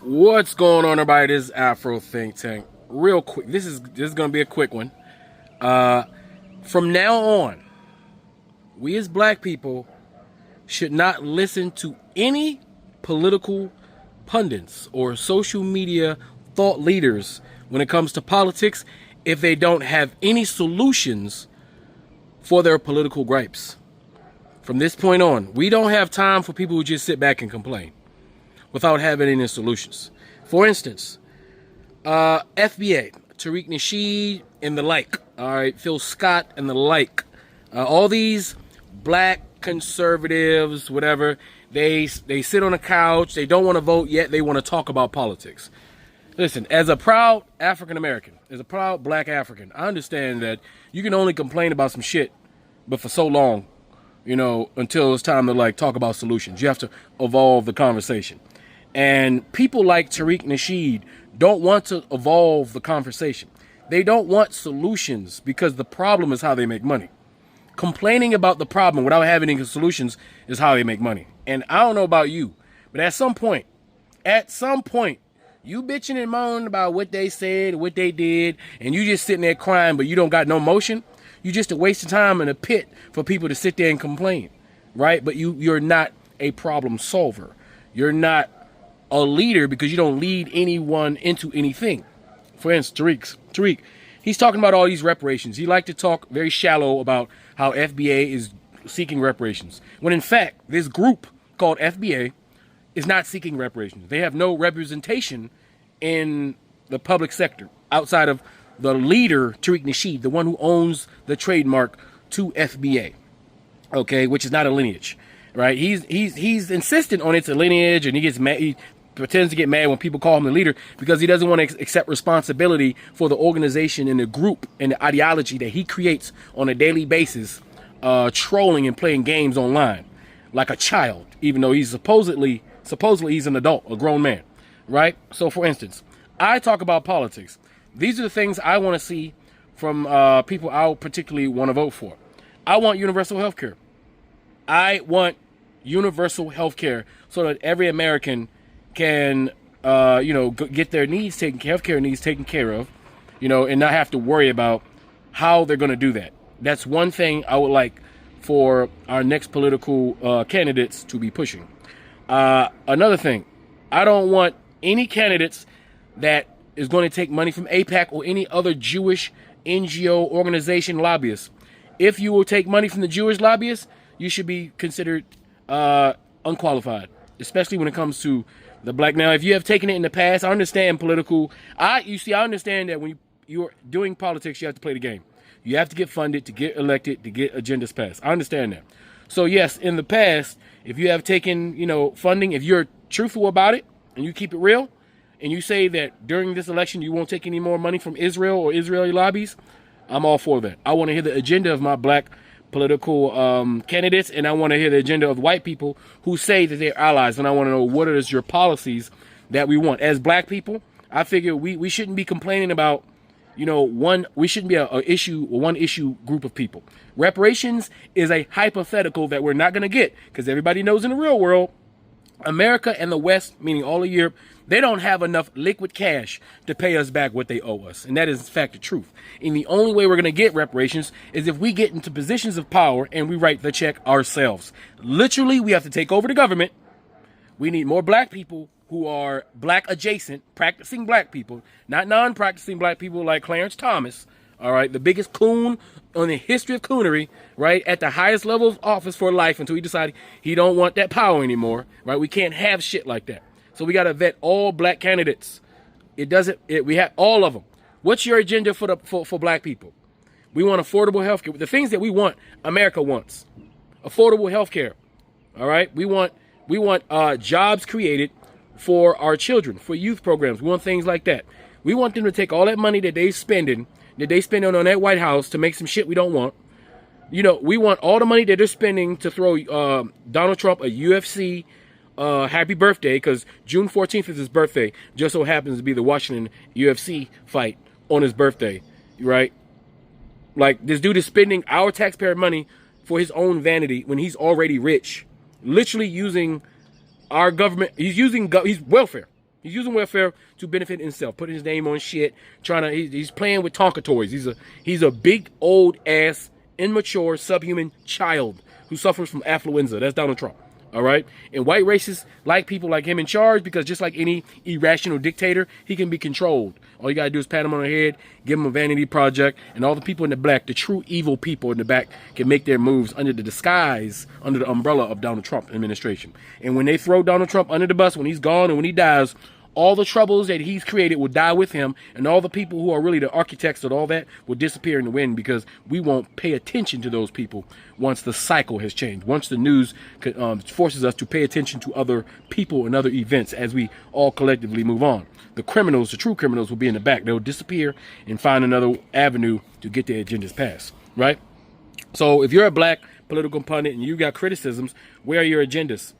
What's going on, everybody? This is Afro Think Tank. Real quick, this is gonna be a quick one. From now on, we as black people should not listen to any political pundits or social media thought leaders when it comes to politics if they don't have any solutions for their political gripes. From this point on, we don't have time for people who just sit back and complain without having any solutions. For instance, FBA, Tariq Nasheed and the like, all right, Phil Scott and the like, all these black conservatives, whatever, they sit on a couch, they don't want to vote yet, they want to talk about politics. Listen, as a proud African American, as a proud black African, I understand that you can only complain about some shit, but for so long, you know, until it's time to like talk about solutions. You have to evolve the conversation. And people like Tariq Nasheed don't want to evolve the conversation. They don't want solutions because the problem is how they make money. Complaining about the problem without having any solutions is how they make money. And I don't know about you, but at some point, you bitching and moaning about what they said, what they did, and you just sitting there crying, but you don't got no motion. You just a waste of time in a pit for people to sit there and complain, right? But you're not a problem solver. You're not a leader because you don't lead anyone into anything. For instance, Tariq, he's talking about all these reparations. He liked to talk very shallow about how FBA is seeking reparations, when in fact, this group called FBA is not seeking reparations. They have no representation in the public sector outside of the leader, Tariq Nasheed, the one who owns the trademark to FBA, okay, which is not a lineage, right? He's insistent on it's a lineage, and he gets mad. He pretends to get mad when people call him the leader because he doesn't want to accept responsibility for the organization and the group and the ideology that he creates on a daily basis, trolling and playing games online like a child, even though he's supposedly he's an adult, a grown man, right? So for instance, I talk about politics. These are the things I want to see from people I particularly want to vote for. I want universal health care. I want universal health care so that every American can, get their needs taken, healthcare needs taken care of, and not have to worry about how they're going to do that. That's one thing I would like for our next political candidates to be pushing. Another thing, I don't want any candidates that is going to take money from AIPAC or any other Jewish NGO organization lobbyists. If you will take money from the Jewish lobbyists, you should be considered unqualified, especially when it comes to the black. Now, if you have taken it in the past, I understand political. I understand that when you're doing politics, you have to play the game. You have to get funded to get elected, to get agendas passed. I understand that. So yes, in the past, if you have taken, funding, if you're truthful about it and you keep it real, and you say that during this election you won't take any more money from Israel or Israeli lobbies, I'm all for that. I want to hear the agenda of my black political candidates, and I want to hear the agenda of white people who say that they're allies, and I want to know what is your policies that we want. As black people, I figure we shouldn't be complaining about, we shouldn't be one issue group of people. Reparations is a hypothetical that we're not going to get, because everybody knows in the real world, America and the West, meaning all of Europe, they don't have enough liquid cash to pay us back what they owe us. And that is, in fact, the truth. And the only way we're going to get reparations is if we get into positions of power and we write the check ourselves. Literally, we have to take over the government. We need more black people who are black adjacent, practicing black people, not non-practicing black people like Clarence Thomas, all right, the biggest coon on the history of coonery, right, at the highest level of office for life until he decided he don't want that power anymore, right? We can't have shit like that. So we got to vet all black candidates. We have all of them. What's your agenda for black people? We want affordable health care. The things that we want, America wants. Affordable health care, all right? We want jobs created for our children, for youth programs. We want things like that. We want them to take all that money that they spend on that White House to make some shit we don't want. We want all the money that they're spending to throw Donald Trump a UFC happy birthday, because June 14th is his birthday. Just so happens to be the Washington UFC fight on his birthday, right? Like, this dude is spending our taxpayer money for his own vanity when he's already rich. Literally using our government. He's welfare. He's using welfare to benefit himself, putting his name on shit, he's playing with Tonka toys. He's a big, old ass, immature, subhuman child who suffers from affluenza. That's Donald Trump. All right? And white racists like people like him in charge because just like any irrational dictator, he can be controlled. All you got to do is pat him on the head, give him a vanity project, and all the people in the black, the true evil people in the back, can make their moves under the disguise, under the umbrella of Donald Trump administration. And when they throw Donald Trump under the bus, when he's gone and when he dies, all the troubles that he's created will die with him, and all the people who are really the architects of all that will disappear in the wind because we won't pay attention to those people once the cycle has changed, once the news forces us to pay attention to other people and other events as we all collectively move on. The criminals, the true criminals, will be in the back. They'll disappear and find another avenue to get their agendas passed, right? So if you're a black political pundit and you got criticisms, where are your agendas?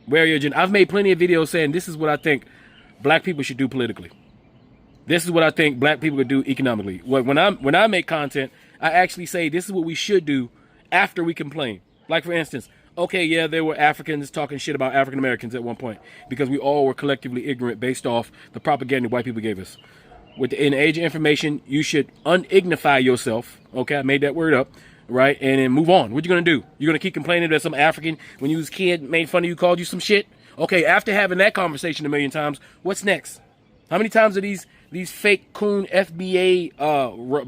Where are your agendas? I've made plenty of videos saying this is what I think black people should do politically. This is what I think black people could do economically. When I make content, I actually say this is what we should do after we complain. Like, for instance, okay, yeah, there were Africans talking shit about African Americans at one point because we all were collectively ignorant based off the propaganda white people gave us. In the age of information, you should unignify yourself. Okay, I made that word up. Right? And then move on. What you going to do? You're going to keep complaining that some African, when you was a kid, made fun of you, called you some shit? Okay, after having that conversation a million times, what's next? How many times are these fake coon FBA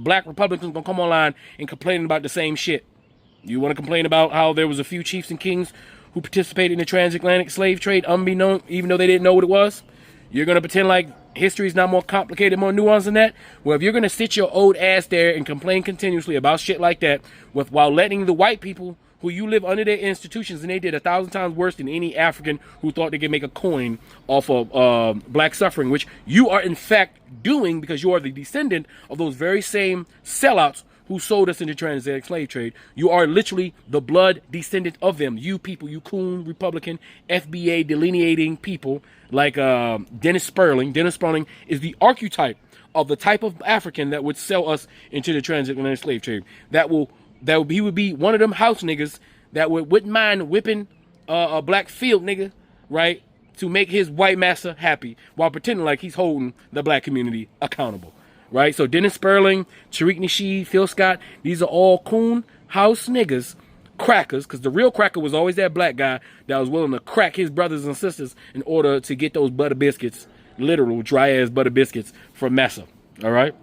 black Republicans going to come online and complaining about the same shit? You want to complain about how there was a few chiefs and kings who participated in the transatlantic slave trade unbeknown, even though they didn't know what it was? You're going to pretend like history is not more complicated, more nuanced than that? Well, if you're going to sit your old ass there and complain continuously about shit like that while letting the white people who you live under their institutions, and they did 1,000 times worse than any African who thought they could make a coin off of black suffering, which you are in fact doing because you are the descendant of those very same sellouts who sold us into transatlantic slave trade. You are literally the blood descendant of them. You people, you coon, Republican, FBA delineating people like Dennis Sperling. Dennis Sperling is the archetype of the type of African that would sell us into the transatlantic slave trade. He would be one of them house niggas that wouldn't mind whipping a black field nigga, right, to make his white master happy while pretending like he's holding the black community accountable. Right? So Dennis Sperling, Tariq Nasheed, Phil Scott, these are all coon house niggas, crackers, because the real cracker was always that black guy that was willing to crack his brothers and sisters in order to get those butter biscuits, literal dry-ass butter biscuits from Massa. All right?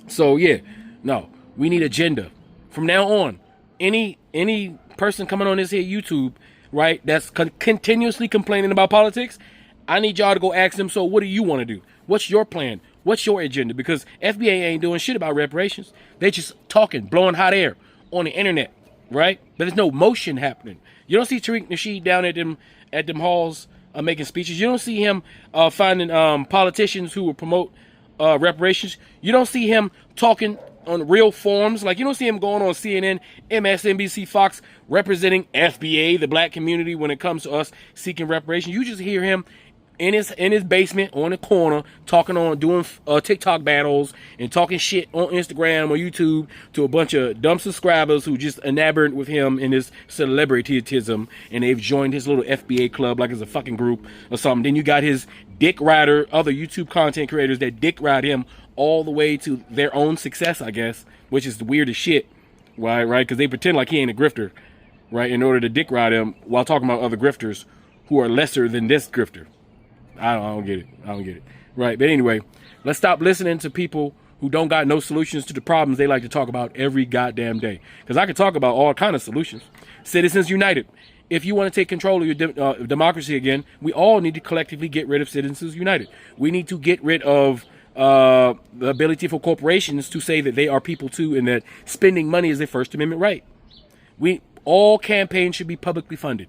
So, yeah, no, we need agenda. From now on, any person coming on this here YouTube, right, that's continuously complaining about politics, I need y'all to go ask them, so what do you want to do? What's your plan? What's your agenda? Because FBA ain't doing shit about reparations. They just talking, blowing hot air on the internet, right? But there's no motion happening. You don't see Tariq Nasheed down at them halls making speeches. You don't see him finding politicians who will promote reparations. You don't see him talking on real forums. Like, you don't see him going on CNN, MSNBC, Fox, representing FBA, the black community, when it comes to us seeking reparations. You just hear him in his basement on the corner doing TikTok battles and talking shit on Instagram or YouTube to a bunch of dumb subscribers who just enamored with him in his celebrityism, and they've joined his little FBA club like it's a fucking group or something. Then you got his dick rider, other YouTube content creators that dick ride him all the way to their own success, I guess, which is the weirdest shit. Right? Because they pretend like he ain't a grifter, right, in order to dick ride him while talking about other grifters who are lesser than this grifter. I don't get it. Right. But anyway, let's stop listening to people who don't got no solutions to the problems they like to talk about every goddamn day. Because I could talk about all kind of solutions. Citizens United. If you want to take control of your democracy again, we all need to collectively get rid of Citizens United. We need to get rid of the ability for corporations to say that they are people too and that spending money is a First Amendment right. All campaigns should be publicly funded.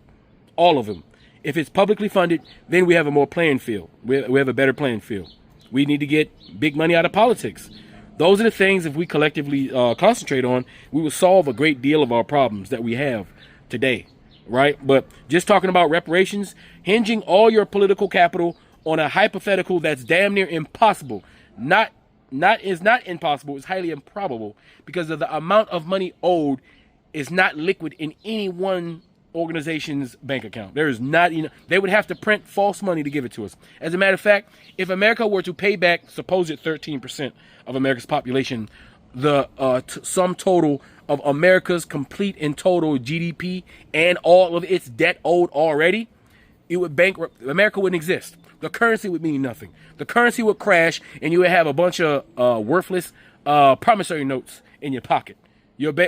All of them. If it's publicly funded, then we have a more playing field. We have a better playing field. We need to get big money out of politics. Those are the things, if we collectively concentrate on, we will solve a great deal of our problems that we have today, right? But just talking about reparations, hinging all your political capital on a hypothetical that's damn near impossible. Not impossible, it's highly improbable because of the amount of money owed is not liquid in any one organization's bank account. There is not enough. They would have to print false money to give it to us. As a matter of fact, if America were to pay back supposed 13% of America's population, the sum total of America's complete and total GDP and all of its debt owed already, it would bankrupt. America wouldn't exist. The currency would mean nothing. The currency would crash, and you would have a bunch of worthless promissory notes in your pocket.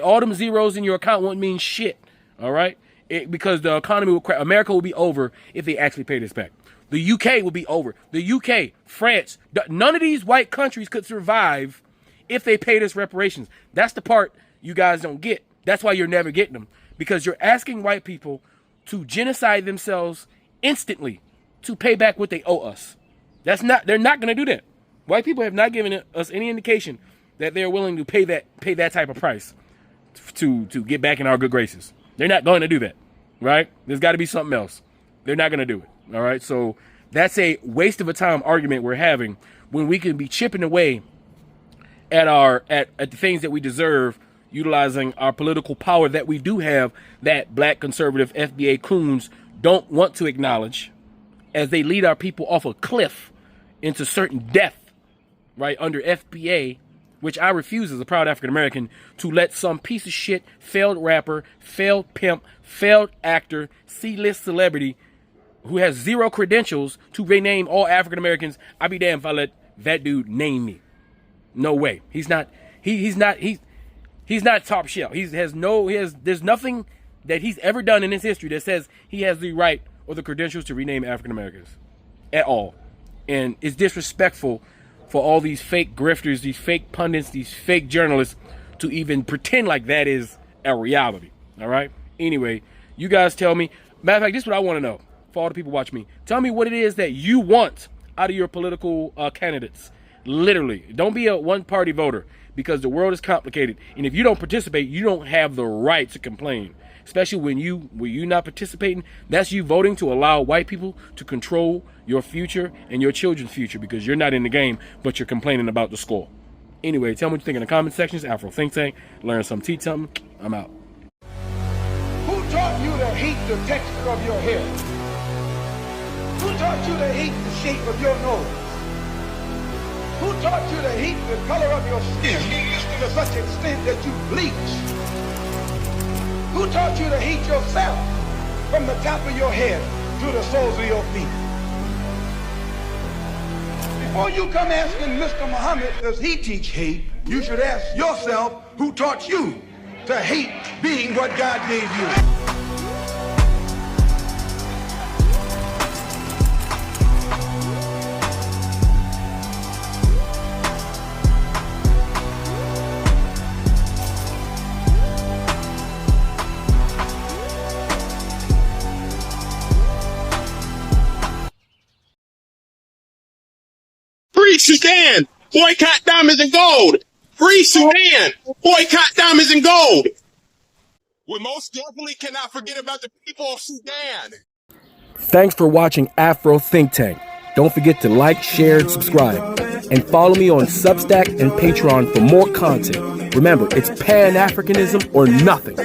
All them zeros in your account wouldn't mean shit. All right, because the economy would crash. America will be over if they actually pay this back. The UK will be over. The UK, France, none of these white countries could survive if they paid us reparations. That's the part you guys don't get. That's why you're never getting them, because you're asking white people to genocide themselves instantly to pay back what they owe us. They're not going to do that. White people have not given us any indication that they're willing to pay that type of price to get back in our good graces. They're not going to do that, right? There's got to be something else. They're not going to do it, all right? So that's a waste of a time argument we're having when we can be chipping away at the things that we deserve, utilizing our political power that we do have, that black conservative FBA coons don't want to acknowledge, as they lead our people off a cliff into certain death, right, under FBA, which I refuse as a proud African American to let some piece of shit, failed rapper, failed pimp, failed actor, C-list celebrity who has zero credentials to rename all African Americans. I'd be damned if I let that dude name me. No way. He's not top shelf. There's nothing that he's ever done in his history that says he has the right or the credentials to rename African Americans at all. And it's disrespectful for all these fake grifters, these fake pundits, these fake journalists to even pretend like that is a reality. All right? Anyway, you guys tell me. Matter of fact, this is what I want to know for all the people watching me. Tell me what it is that you want out of your political candidates. Literally. Don't be a one-party voter, because the world is complicated. And if you don't participate, you don't have the right to complain. Especially when you're not participating, that's you voting to allow white people to control your future and your children's future, because you're not in the game, but you're complaining about the score. Anyway, tell me what you think in the comment sections. Afro Think Tank. Learn some, teach something. I'm out. Who taught you to hate the texture of your hair? Who taught you to hate the shape of your nose? Who taught you to hate the color of your skin to such extent that you bleach? Who taught you to hate yourself from the top of your head to the soles of your feet? Before you come asking Mr. Muhammad, does he teach hate, you should ask yourself, who taught you to hate being what God gave you? Free Sudan, boycott diamonds and gold. Free Sudan, boycott diamonds and gold. We most definitely cannot forget about the people of Sudan. Thanks for watching Afro Think Tank. Don't forget to like, share, and subscribe. And follow me on Substack and Patreon for more content. Remember, it's Pan-Africanism or nothing.